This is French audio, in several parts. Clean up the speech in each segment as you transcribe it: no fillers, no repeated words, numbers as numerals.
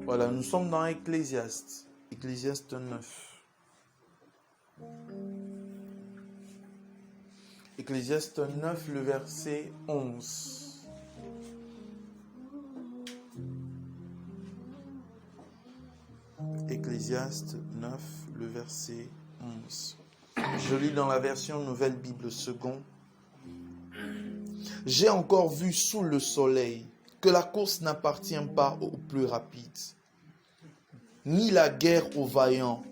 Voilà, nous sommes dans Ecclésiaste. Ecclésiaste 9. Ecclésiaste 9, le verset 11. Ecclésiaste 9, le verset 11. Je lis dans la version Nouvelle Bible Second. J'ai encore vu sous le soleil que la course n'appartient pas aux plus rapides, ni la guerre aux vaillants,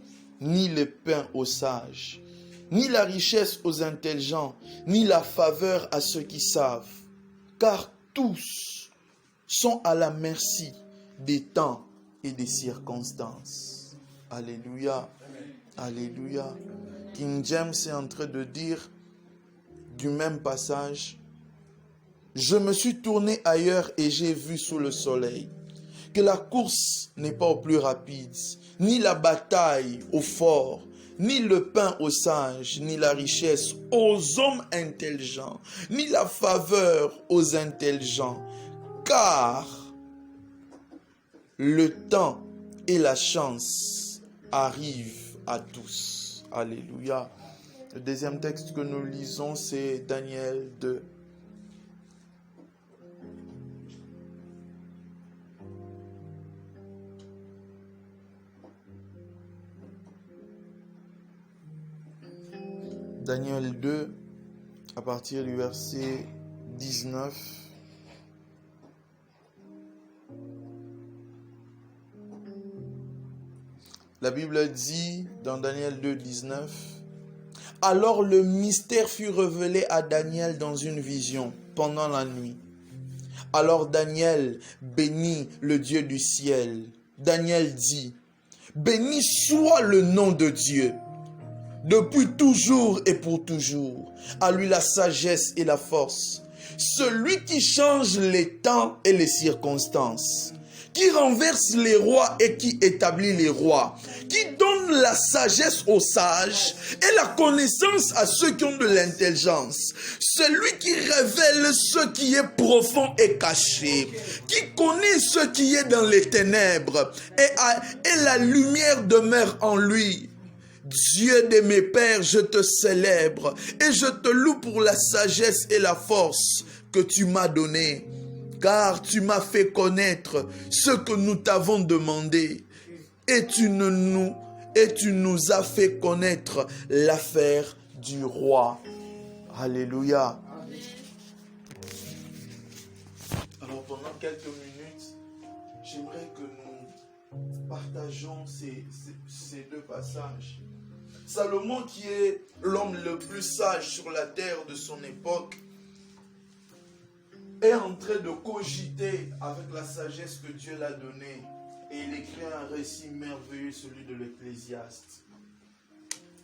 ni le pain aux sages, ni la richesse aux intelligents, ni la faveur à ceux qui savent, car tous sont à la merci des temps et des circonstances. Alléluia, alléluia. King James est en train de dire du même passage: je me suis tourné ailleurs et j'ai vu sous le soleil que la course n'est pas aux plus rapides, ni la bataille aux forts, ni le pain aux sages, ni la richesse aux hommes intelligents, ni la faveur aux intelligents, car le temps et la chance arrivent à tous. Alléluia. Le deuxième texte que nous lisons, c'est Daniel 2. Daniel 2, à partir du verset 19. La Bible dit dans Daniel 2, 19, « Alors le mystère fut révélé à Daniel dans une vision pendant la nuit. Alors Daniel bénit le Dieu du ciel. Daniel dit, « Béni soit le nom de Dieu, depuis toujours et pour toujours. À lui la sagesse et la force. Celui qui change les temps et les circonstances, qui renverse les rois et qui établit les rois, qui donne la sagesse aux sages et la connaissance à ceux qui ont de l'intelligence. Celui qui révèle ce qui est profond et caché, qui connaît ce qui est dans les ténèbres, et la lumière demeure en lui. Dieu de mes pères, je te célèbre et je te loue pour la sagesse et la force que tu m'as donnée, car tu m'as fait connaître ce que nous t'avons demandé et tu nous as fait connaître l'affaire du roi. Alléluia. Alors pendant quelques minutes, j'aimerais que nous partageons ces deux passages. Salomon, qui est l'homme le plus sage sur la terre de son époque, est en train de cogiter avec la sagesse que Dieu l'a donnée. Et il écrit un récit merveilleux, celui de l'Ecclésiaste.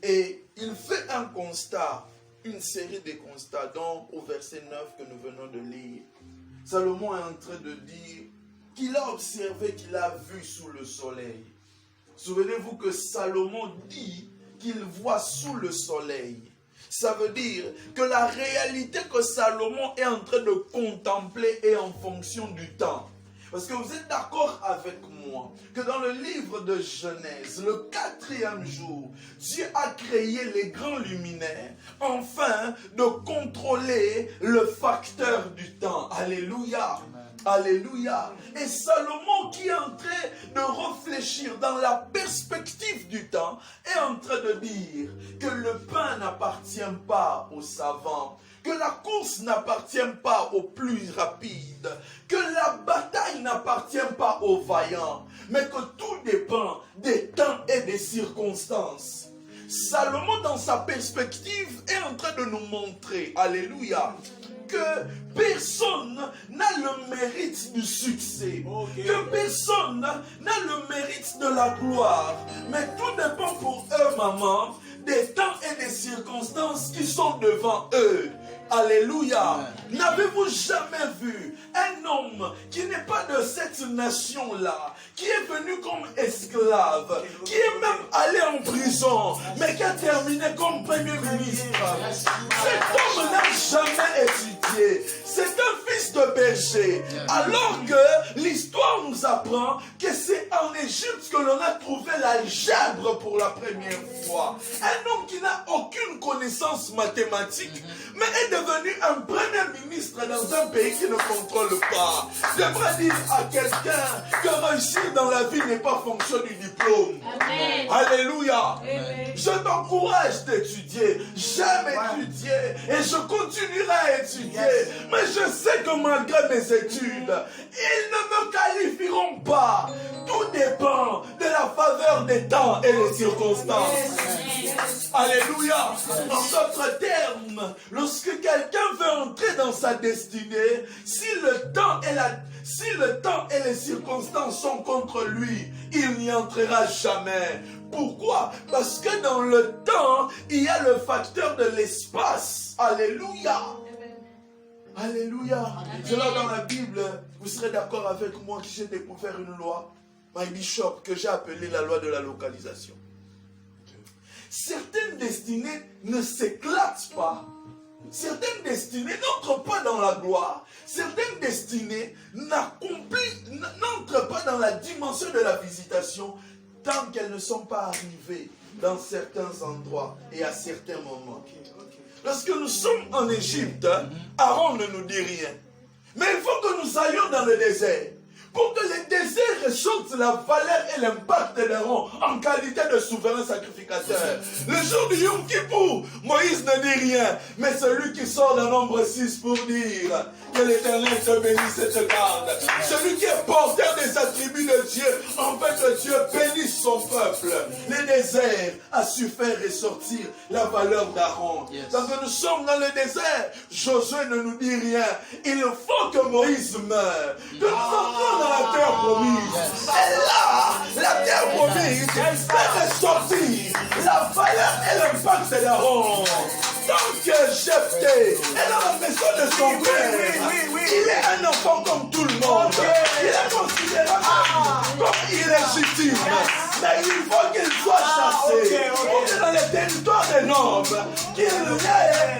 Et il fait un constat, une série de constats, dont au verset 9 que nous venons de lire, Salomon est en train de dire qu'il a observé, qu'il a vu sous le soleil. Souvenez-vous que Salomon dit qu'il voit sous le soleil. Ça veut dire que la réalité que Salomon est en train de contempler est en fonction du temps. Parce que vous êtes d'accord avec moi que dans le livre de Genèse, le 4e jour, Dieu a créé les grands luminaires afin de contrôler le facteur du temps. Alléluia. Alléluia. Et Salomon, qui est en train de réfléchir dans la perspective du temps, est en train de dire que le pain n'appartient pas aux savants, que la course n'appartient pas aux plus rapides, que la bataille n'appartient pas aux vaillants, mais que tout dépend des temps et des circonstances. Salomon, dans sa perspective, est en train de nous montrer, alléluia, que personne n'a le mérite du succès, que personne n'a le mérite de la gloire, mais tout dépend pour eux, maman, des temps et des circonstances qui sont devant eux. Alléluia. N'avez-vous jamais vu un homme qui n'est pas de cette nation-là, qui est venu comme esclave, qui est même allé en prison, mais qui a terminé comme premier ministre? Cet homme n'a jamais hésité. Dieu. C'est un fils de berger. Alors que l'histoire nous apprend que c'est en Égypte que l'on a trouvé l'algèbre pour la première fois. Un homme qui n'a aucune connaissance mathématique, mais est devenu un premier ministre dans un pays qui ne contrôle pas. J'aimerais dire à quelqu'un que réussir dans la vie n'est pas fonction du diplôme. Amen. Alléluia. Amen. Je t'encourage d'étudier. J'aime étudier et je continuerai à étudier. Mais je sais que malgré mes études, ils ne me qualifieront pas. Tout dépend de la faveur des temps et des circonstances. Alléluia. En d'autres termes, lorsque quelqu'un veut entrer dans sa destinée, si le temps et les circonstances sont contre lui, il n'y entrera jamais. Pourquoi? Parce que dans le temps, il y a le facteur de l'espace. Alléluia. Alléluia. C'est là dans la Bible, vous serez d'accord avec moi que j'ai découvert une loi, my bishop, que j'ai appelée la loi de la localisation. Certaines destinées ne s'éclatent pas. Certaines destinées n'entrent pas dans la gloire. Certaines destinées n'entrent pas dans la dimension de la visitation tant qu'elles ne sont pas arrivées dans certains endroits et à certains moments. Lorsque nous sommes en Égypte, Aaron ne nous dit rien. Mais il faut que nous allions dans le désert. Pour que le désert ressorte la valeur et l'impact d'Aaron en qualité de souverain sacrificateur. Le jour du Yom Kippour, Moïse ne dit rien, mais celui qui sort d'un nombre 6 pour dire que l'Éternel te bénisse et te garde. Celui qui est porteur des attributs de Dieu, en fait que Dieu bénisse son peuple. Le désert a su faire ressortir la valeur d'Aaron. Quand nous sommes dans le désert, Josué ne nous dit rien. Il faut que Moïse meure. Que nous entrons dans la terre promise. Et là, la terre promise fait ressortir la valeur et l'impact d'Aaron. Tant que Jephthé est dans la maison de son père, il est un enfant comme tout le monde. Il est considéré comme illégitime. Mais il faut qu'il soit chassé. Pour que dans les territoires énormes, qu'il ait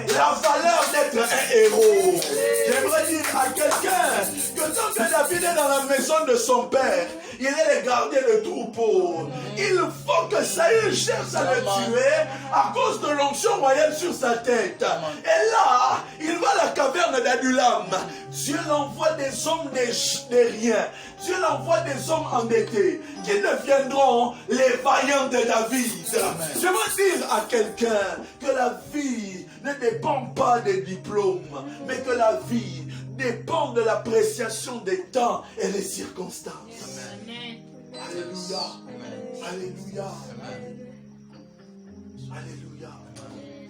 la valeur d'être un héros. J'aimerais dire à quelqu'un que tant que David est dans la maison de son père, il est le gardien de troupeau. Il faut que Saül cherche à le tuer à cause de l'onction royale sur sa tête. Et là, il va à la caverne d'Adulam. Dieu l'envoie des hommes des riens. Dieu l'envoie des hommes endettés qui deviendront les vaillants de David. J'aimerais dire à quelqu'un que la vie ne dépend pas des diplômes, mais que la vie dépend de l'appréciation des temps et des circonstances. Amen. Alléluia. Alléluia. Alléluia.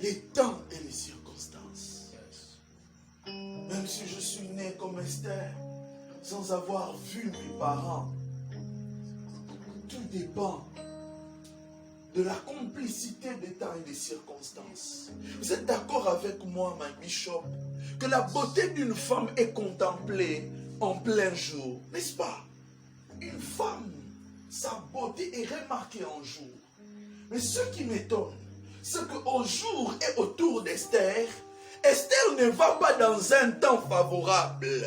Les temps et les circonstances. Même si je suis né comme Esther, sans avoir vu mes parents, tout dépend de la complicité des temps et des circonstances. Vous êtes d'accord avec moi, my bishop, que la beauté d'une femme est contemplée en plein jour, n'est-ce pas? Une femme, sa beauté est remarquée en jour. Mais ce qui m'étonne, c'est qu'au jour et autour d'Esther, Esther ne va pas dans un temps favorable.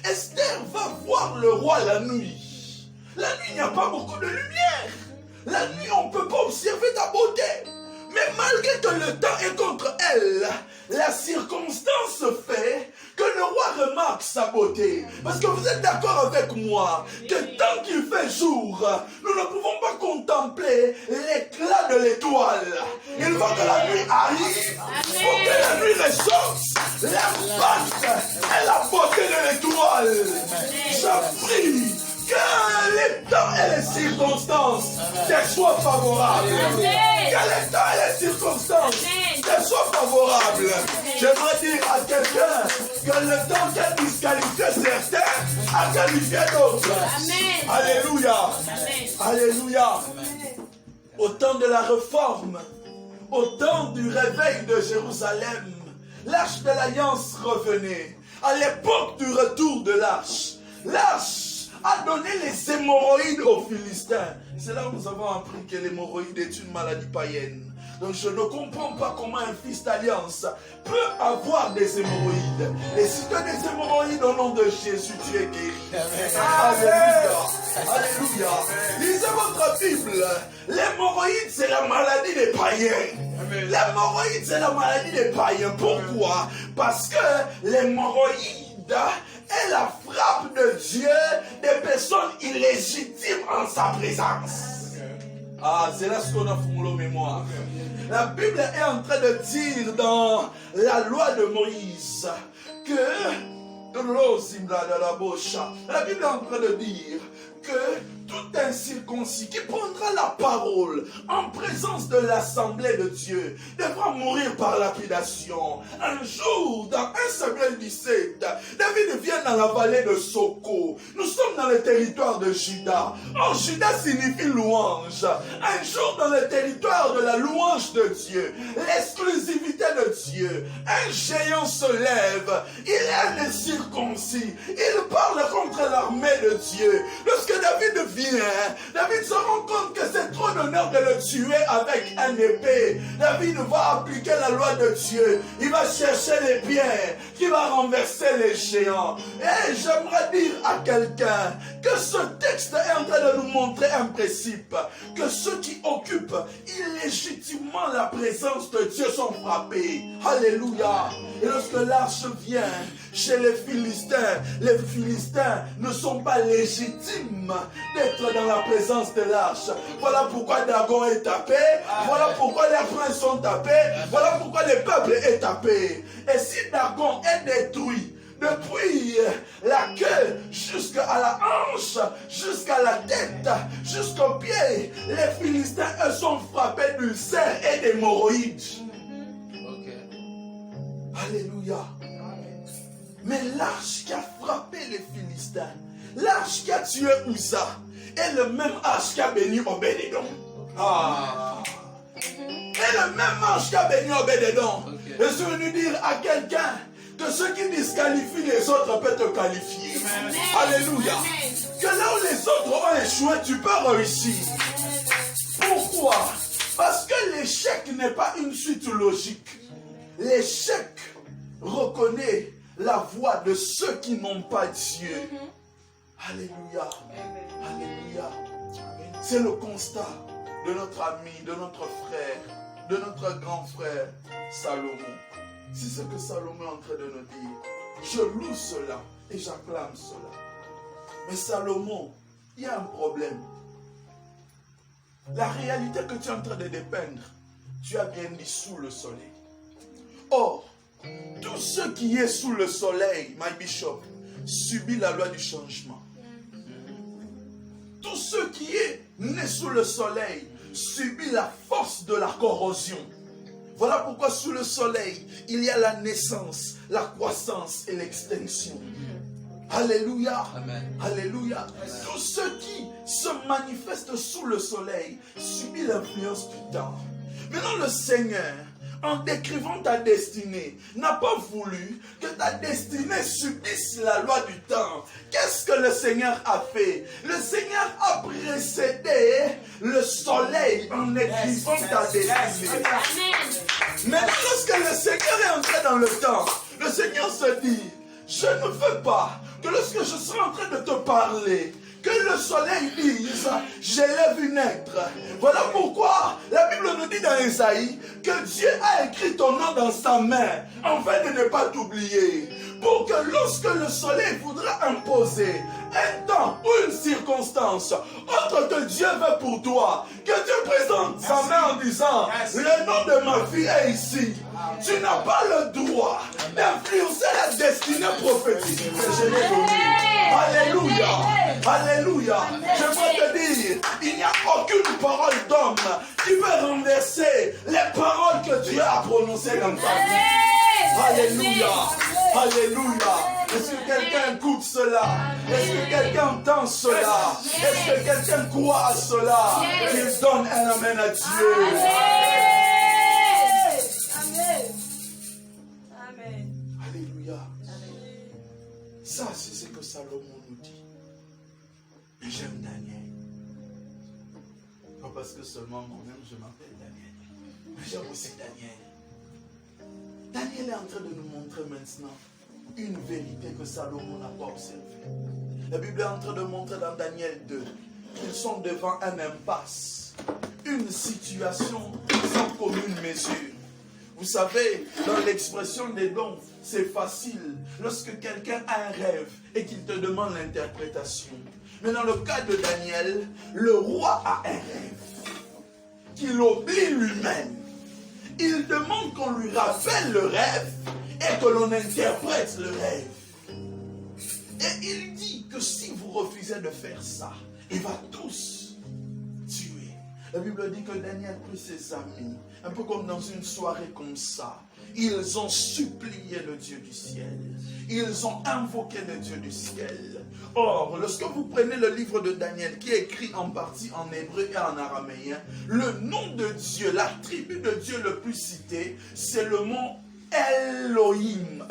Esther va voir le roi la nuit. La nuit, il n'y a pas beaucoup de lumière. La nuit, on ne peut pas observer ta beauté. Mais malgré que le temps est contre elle, la circonstance fait que le roi remarque sa beauté. Parce que vous êtes d'accord avec moi que tant qu'il fait jour, nous ne pouvons pas contempler l'éclat de l'étoile. Il faut que la nuit arrive pour que la nuit ressorte l'impact et la beauté de l'étoile. Je prie que les temps et les circonstances te soient favorables. Que les temps et les circonstances te soient favorables. J'aimerais dire à quelqu'un que le temps qui a disqualifié certains a qualifié d'autres. Alléluia. Alléluia. Au temps de la réforme, au temps du réveil de Jérusalem, l'arche de l'alliance revenait. À l'époque du retour de l'arche a donné les hémorroïdes aux Philistins. C'est là où nous avons appris que l'hémorroïde est une maladie païenne. Donc je ne comprends pas comment un fils d'alliance peut avoir des hémorroïdes. Et si tu as des hémorroïdes au nom de Jésus, tu es guéri. Alléluia. Alléluia. Lisez votre Bible. L'hémorroïde, c'est la maladie des païens. L'hémorroïde, c'est la maladie des païens. Pourquoi? Parce que l'hémorroïde est la frappe de Dieu des personnes illégitimes en sa présence. Ah, c'est là ce qu'on a fourni au mémoire. La Bible est en train de dire dans la loi de Moïse que la Bible est en train de dire que tout incirconcis qui prendra la parole en présence de l'assemblée de Dieu devra mourir par lapidation. Un jour, dans 1 Samuel 17, David vient dans la vallée de Soko. Nous sommes dans le territoire de Juda. Or, Juda signifie louange. Un jour, dans le territoire de la louange de Dieu, l'exclusivité de Dieu, un géant se lève. Il est un incirconcis. Il parle contre l'armée de Dieu. Lorsque David vient, David se rend compte que c'est trop d'honneur de le tuer avec un épée. David va appliquer la loi de Dieu. Il va chercher les pierres qui va renverser les géants. Et j'aimerais dire à quelqu'un que ce texte est en train de nous montrer un principe, que ceux qui occupent illégitimement la présence de Dieu sont frappés. Alléluia. Et lorsque l'arche vient chez les Philistins ne sont pas légitimes d'être dans la présence de l'arche. Voilà pourquoi Dagon est tapé. Voilà pourquoi les princes sont tapés. Voilà pourquoi le peuple est tapé. Et si Dagon est détruit, depuis la queue jusqu'à la hanche, jusqu'à la tête, jusqu'aux pieds, les Philistins, eux, sont frappés d'ulcères et d'hémorroïdes. Alléluia. Mais l'arche qui a frappé les Philistins, l'arche qui a tué Uza, est le même arche qui a béni Obed-Edom. Et le même arche qui a béni Obed-Edom. Je suis venu dire à quelqu'un que ceux qui disqualifient les autres peuvent te qualifier. Alléluia. Que là où les autres ont échoué, tu peux réussir. Pourquoi? Parce que l'échec n'est pas une suite logique. L'échec reconnaît la voix de ceux qui n'ont pas Dieu. Alléluia. Alléluia. C'est le constat de notre ami, de notre frère, de notre grand frère Salomon. C'est ce que Salomon est en train de nous dire. Je loue cela et j'acclame cela. Mais Salomon, il y a un problème. La réalité que tu es en train de dépeindre, tu as bien dit sous le soleil. Or, tout ce qui est sous le soleil, my bishop, subit la loi du changement. Tout ce qui est né sous le soleil subit la force de la corrosion. Voilà pourquoi sous le soleil, il y a la naissance, la croissance et l'extinction. Alléluia. Amen. Alléluia. Tout ce qui se manifeste sous le soleil subit l'influence du temps. Maintenant, le Seigneur, en décrivant ta destinée, n'a pas voulu que ta destinée subisse la loi du temps. Qu'est-ce que le Seigneur a fait? Le Seigneur a précédé le soleil en écrivant ta destinée. Maintenant, lorsque le Seigneur est entré dans le temps, le Seigneur se dit, je ne veux pas que lorsque je serai en train de te parler, que le soleil dise, je l'ai vu naître. Voilà pourquoi la Bible nous dit dans Isaïe que Dieu a écrit ton nom dans sa main, afin de ne pas t'oublier. Pour que lorsque le soleil voudra imposer un temps ou une circonstance autre que Dieu veut pour toi, que Dieu présente sa main en disant, le nom de ma fille est ici. Tu n'as pas le droit d'influencer la destinée prophétique que je l'ai donnée. Alléluia. Alléluia. Je veux te dire, il n'y a aucune parole d'homme qui peut renverser les paroles que Dieu a prononcées dans ta vie. Alléluia. Alléluia. Est-ce que quelqu'un écoute cela? Est-ce que quelqu'un entend cela? Est-ce que quelqu'un croit à cela? Qu'il donne un amen à Dieu. Amen. Alléluia. Ça, c'est ce que Salomon nous dit. Et j'aime Daniel. Pas parce que seulement moi-même je m'appelle Daniel. Mais j'aime aussi Daniel. Daniel est en train de nous montrer maintenant une vérité que Salomon n'a pas observée. La Bible est en train de montrer dans Daniel 2 qu'ils sont devant un impasse, une situation sans commune mesure. Vous savez, dans l'expression des dons, c'est facile lorsque quelqu'un a un rêve et qu'il te demande l'interprétation. Mais dans le cas de Daniel, le roi a un rêve qu'il oublie lui-même. Il demande qu'on lui rappelle le rêve et que l'on interprète le rêve. Et il dit que si vous refusez de faire ça, il va tous tuer. La Bible dit que Daniel prit ses amis, un peu comme dans une soirée comme ça. Ils ont supplié le Dieu du ciel. Ils ont invoqué le Dieu du ciel. Or, lorsque vous prenez le livre de Daniel, qui est écrit en partie en hébreu et en araméen, le nom de Dieu, l'attribut de Dieu le plus cité, c'est le mot Elohim,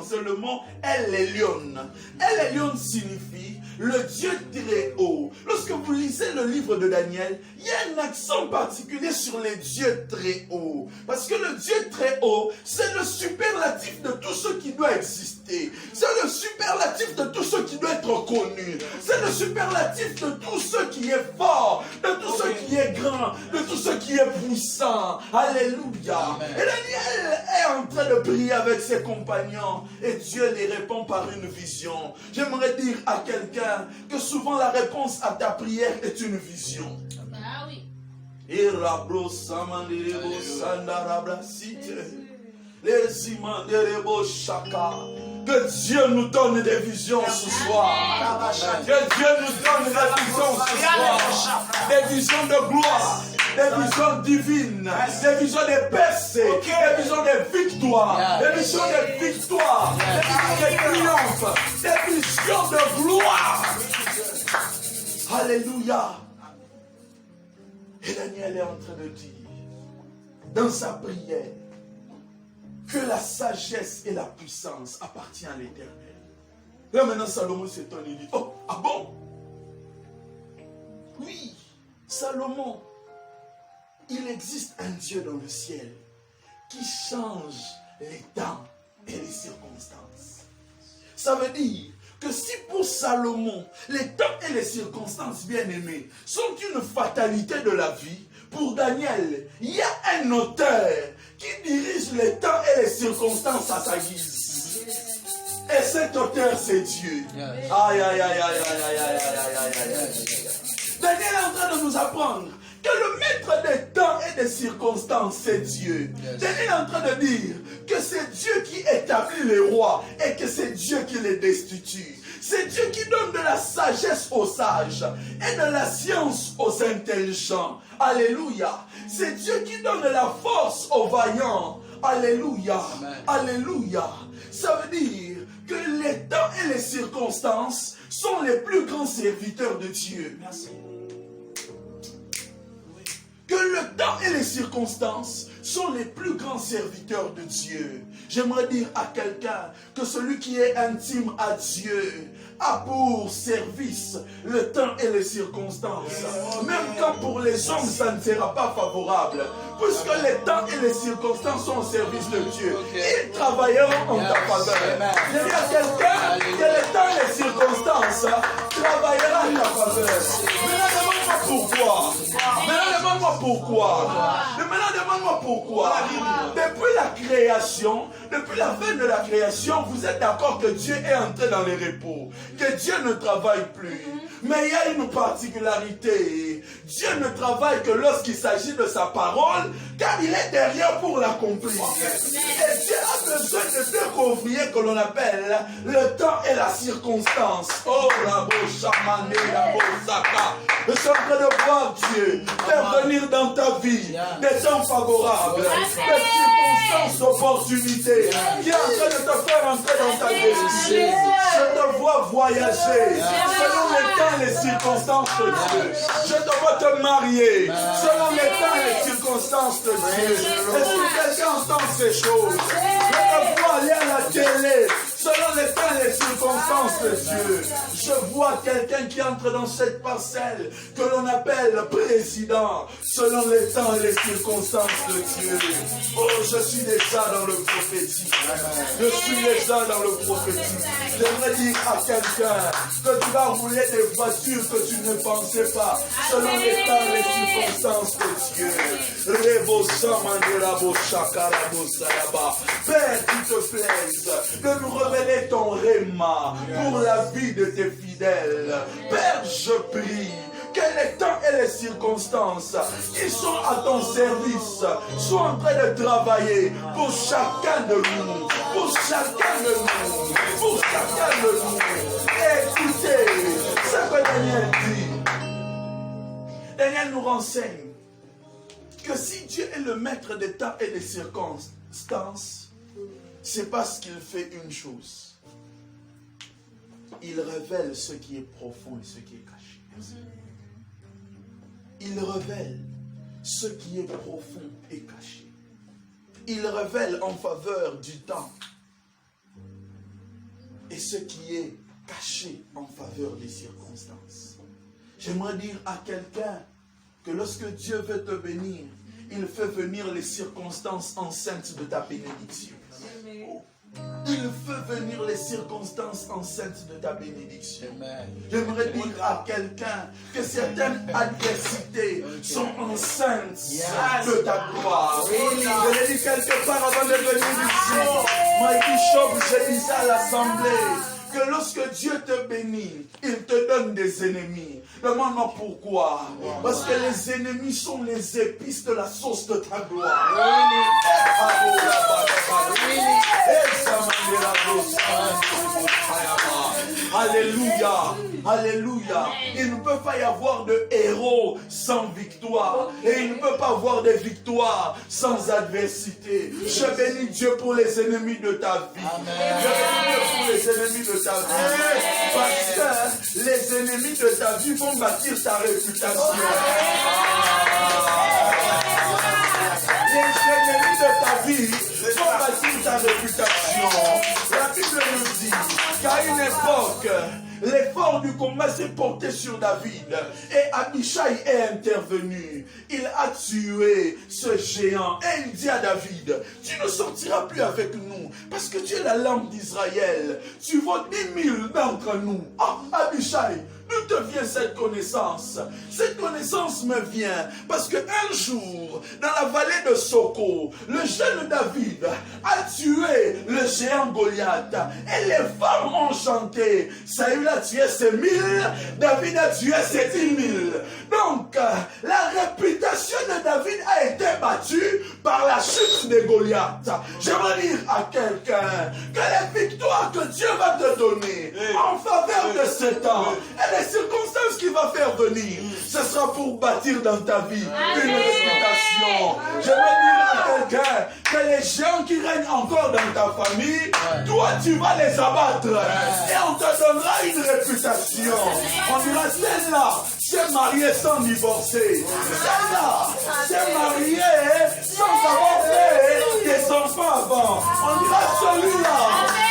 c'est le mot El Elyon. El Elyon signifie le Dieu très haut. Lorsque vous lisez le livre de Daniel, il y a un accent particulier sur les dieux très hauts. Parce que le Dieu très haut, c'est le superlatif de tout ce qui doit exister. C'est le superlatif de tout ce qui doit être connu. C'est le superlatif de tout ce qui est fort, de tout ce qui est grand, de tout ce qui est puissant. Alléluia. Et Daniel est en train de prier avec ses compagnons et Dieu les répond par une vision. J'aimerais dire à quelqu'un que souvent la réponse à ta prière est une vision. Ah oui. Que Dieu nous donne des visions ce soir. Que Dieu nous donne des visions ce soir. Des visions de gloire. Des visions divines, des visions de percées, des visions de victoire, des visions de victoire, des visions de triomphe, des visions de gloire. Alléluia. Et Daniel est en train de dire, dans sa prière, que la sagesse et la puissance appartiennent à l'Éternel. Là maintenant Salomon s'étonne, il dit, oh, ah bon? Oui, Salomon. Il existe un Dieu dans le ciel qui change les temps et les circonstances. Ça veut dire que si pour Salomon, les temps et les circonstances bien-aimées sont une fatalité de la vie, pour Daniel, il y a un auteur qui dirige les temps et les circonstances à sa guise. Et cet auteur, c'est Dieu. Aïe, aïe, aïe, aïe, aïe, aïe, aïe, aïe, aïe, aïe. Daniel est en train de nous apprendre que le maître des temps et des circonstances, c'est Dieu. Daniel est en train de dire que c'est Dieu qui établit les rois et que c'est Dieu qui les destitue. C'est Dieu qui donne de la sagesse aux sages et de la science aux intelligents. Alléluia. C'est Dieu qui donne de la force aux vaillants. Alléluia. Amen. Alléluia. Ça veut dire que les temps et les circonstances sont les plus grands serviteurs de Dieu. Merci. Que le temps et les circonstances sont les plus grands serviteurs de Dieu. J'aimerais dire à quelqu'un que celui qui est intime à Dieu a pour service le temps et les circonstances. Même quand pour les hommes ça ne sera pas favorable, puisque les temps et les circonstances sont au service de Dieu, ils travailleront en ta faveur. Je dis à quelqu'un que les temps et les circonstances travailleront en ta faveur. Maintenant demande-moi pourquoi. Maintenant demande-moi pourquoi. Maintenant demande-moi pourquoi. Depuis la création, depuis la fin de la création, vous êtes d'accord que Dieu est entré dans le repos, que Dieu ne travaille plus. Mais il y a une particularité. Dieu ne travaille que lorsqu'il s'agit de sa parole, car il est derrière pour l'accomplir. Et Dieu a besoin de deux ouvriers que l'on appelle le temps et la circonstance. Oh, Rabo Chamane, Rabo Saka. Je suis en train de voir Dieu faire venir dans ta vie des temps favorables, des circonstances, opportunités, qui est en train de te faire entrer dans ta destinée. Je te vois voyager selon les temps et les circonstances de Dieu. Je te vois te marier selon les temps et les circonstances de Dieu. Et si quelqu'un entend ces choses, je te vois aller à la télé selon les temps et les circonstances de Dieu. Je vois quelqu'un qui entre dans cette parcelle que l'on appelle président, selon les temps et les circonstances de Dieu. Oh, je suis déjà dans le prophétique. Je suis déjà dans le prophétique. J'aimerais dire à quelqu'un que tu vas rouler des voitures que tu ne pensais pas, selon les temps et les circonstances de Dieu. Père, qu'il te plaise de nous révéler ton réma pour la vie de tes fidèles. Père, je prie que les temps et les circonstances qui sont à ton service soient en train de travailler pour chacun de nous, pour chacun de nous, pour chacun de nous. Écoutez ce que Daniel dit. Daniel nous renseigne que si Dieu est le maître des temps et des circonstances, c'est parce qu'il fait une chose. Il révèle ce qui est profond et ce qui est caché. Il révèle ce qui est profond et caché. Il révèle en faveur du temps et ce qui est caché en faveur des circonstances. J'aimerais dire à quelqu'un que lorsque Dieu veut te bénir, il fait venir les circonstances enceintes de ta bénédiction. Il fait venir les circonstances enceintes de ta bénédiction. J'aimerais dire à quelqu'un que certaines adversités sont enceintes de ta gloire. Je l'ai dit quelque part avant de venir ici. My Bishop, je disais à l'assemblée que lorsque Dieu te bénit, il te donne des ennemis. Demande-moi pourquoi. Parce que les ennemis sont les épices de la sauce de ta gloire. Alléluia. Alléluia. Il ne peut pas y avoir de héros sans victoire. Et il ne peut pas avoir de victoire sans adversité. Je bénis Dieu pour les ennemis de ta vie. Je bénis Dieu pour les ennemis de ta vie. Parce que les ennemis de ta vie vont bâtir ta réputation. Les ennemis de ta vie vont bâtir ta réputation. La Bible nous dit qu'à une époque, l'effort du combat s'est porté sur David et Abishai est intervenu. Il a tué ce géant et il dit à David, tu ne sortiras plus avec nous parce que tu es la lampe d'Israël. Tu vaux 10 000 d'entre nous. Ah, Abishai, d'où te vient cette connaissance? Cette connaissance me vient parce qu'un jour, dans la vallée de Soko, le jeune David a tué le géant Goliath. Et les femmes ont chanté. Saül a tué ses 1000, David a tué ses 10 000. Donc, la réputation de David a été battue par la chute de Goliath. J'aimerais dire à quelqu'un que les victoires que Dieu va te donner en faveur de ce temps et les circonstances qu'il va faire venir, ce sera pour bâtir dans ta vie une réputation. J'aimerais dire à quelqu'un que les gens qui règnent encore dans ta famille, toi tu vas les abattre et on te donnera une réputation. On dira celle-là s'est mariée sans divorcer. Celle-là s'est mariée sans avoir fait des enfants avant. On dira celui-là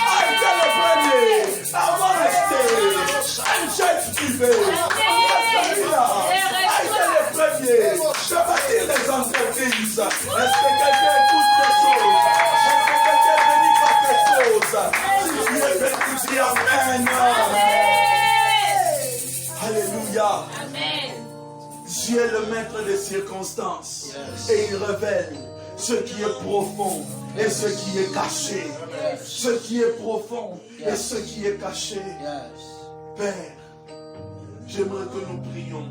a été le premier avant resté un chef privé. Celui-là a été le premier de bâtir les entreprises. Est-ce que quelqu'un écoute quelque chose? Est-ce que quelqu'un est béni par quelque chose? Si tu es béni, dis Amen. Alléluia. Dieu est le maître des circonstances et il révèle ce qui est profond et ce qui est caché. Ce qui est profond et ce qui est caché. Père, j'aimerais que nous prions